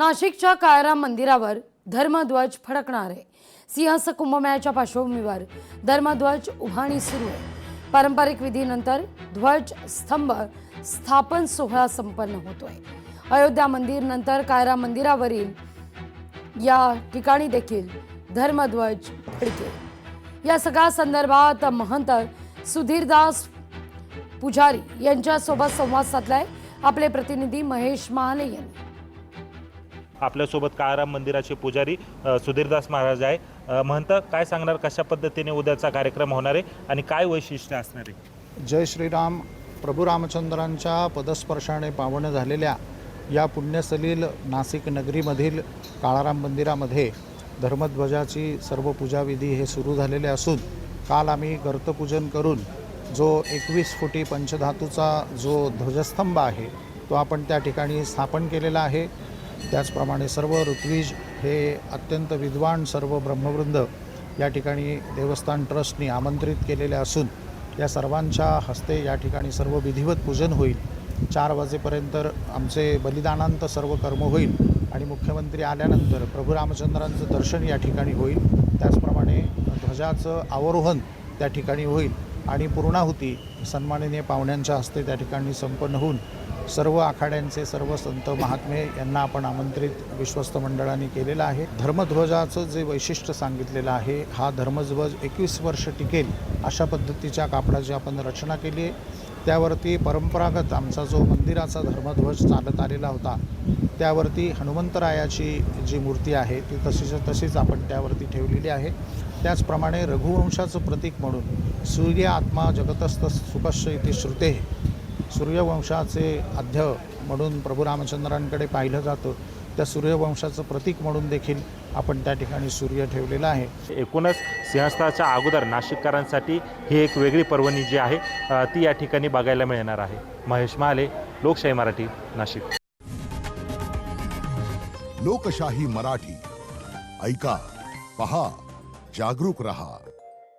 नाशिकच्या काळाराम मंदिरावर धर्मध्वज फडकणार आहे। सिंहस्थ कुंभमेळ्याच्या पार्श्वभूमीवर धर्मध्वज उभारणी सुरू आहे। पारंपरिक विधीनंतर ध्वज स्तंभ स्थापन सोहळा संपन्न होतोय। अयोध्या मंदिर नंतर काळाराम मंदिरावरील या ठिकाणी देखील धर्मध्वज फडकेल। या सगळ्या संदर्भात महंत सुधीरदास पुजारी यांच्यासोबत संवाद साधलाय आपले प्रतिनिधी महेश महाले यांनी। आपल्यासोबत काळाराम मंदिराचे पुजारी सुधीरदास महाराज आहे। महंत काय सांगणार, कशा पद्धतीने उद्याचा कार्यक्रम होणार आहे आणि काय वैशिष्ट्य असणार आहे? जय श्रीराम। प्रभू रामचंद्रांच्या पदस्पर्शाने पावन झालेल्या या पुण्यसलील नाशिक नगरीमधील काळाराम मंदिरामध्ये धर्मध्वजाची सर्व पूजाविधी हे सुरू झालेले असून काल आम्ही गर्तपूजन करून जो 21 फुटी पंचधातूचा जो ध्वजस्तंभ आहे तो आपण त्या ठिकाणी स्थापन केलेला आहे। त्याचप्रमाणे सर्व ऋत्विज हे अत्यंत विद्वान सर्व ब्रह्मवृंद या ठिकाणी देवस्थान ट्रस्टनी आमंत्रित केलेले असून या सर्वांच्या हस्ते या ठिकाणी सर्व विधिवत पूजन होईल। 4 वाजेपर्यंत आमचे बलिदानांत सर्व कर्म होईल आणि मुख्यमंत्री आल्यानंतर प्रभू रामचंद्रांचं दर्शन या ठिकाणी होईल। त्याचप्रमाणे ध्वजाचं अवरोहण त्या ठिकाणी होईल आणि पूर्णाहुती सन्माननीय पाहुण्यांच्या हस्ते त्या ठिकाणी संपन्न होऊन सर्व आखाड्यांचे सर्व संत महात्मे यांना आपण आमंत्रित विश्वस्त मंडळाने केलेलं आहे। धर्मध्वजाचं जे वैशिष्ट्य सांगितलेलं आहे, हा धर्मध्वज 21 वर्ष टिकेल अशा पद्धतीच्या कापडाची आपण रचना केली आहे। त्यावरती परंपरागत आमचा जो मंदिराचा धर्मध्वज चालत आलेला होता त्यावरती हनुमंतरायाची जी मूर्ती आहे ती तशीच आपण त्यावरती ठेवलेली आहे। त्याचप्रमाणे रघुवंशाचं प्रतीक म्हणून सूर्य आत्मा जगतस्थ सुखस्य इति श्रुते, सूर्यवंशाचे आद्य म्हणून प्रभू रामचंद्रांकडे पाहिलं जातं, त्या सूर्यवंशाचं प्रतीक म्हणून देखील आपण त्या ठिकाणी सूर्य ठेवलेला आहे। एकूणच सिंहस्थाच्या अगोदर नाशिककरांसाठी ही एक वेगळी पर्वणी जी आहे ती या ठिकाणी बघायला मिळणार आहे। महेश महाले, लोकशाही मराठी, नाशिक। लोकशाही मराठी ऐका, पहा, जागरूक रहा।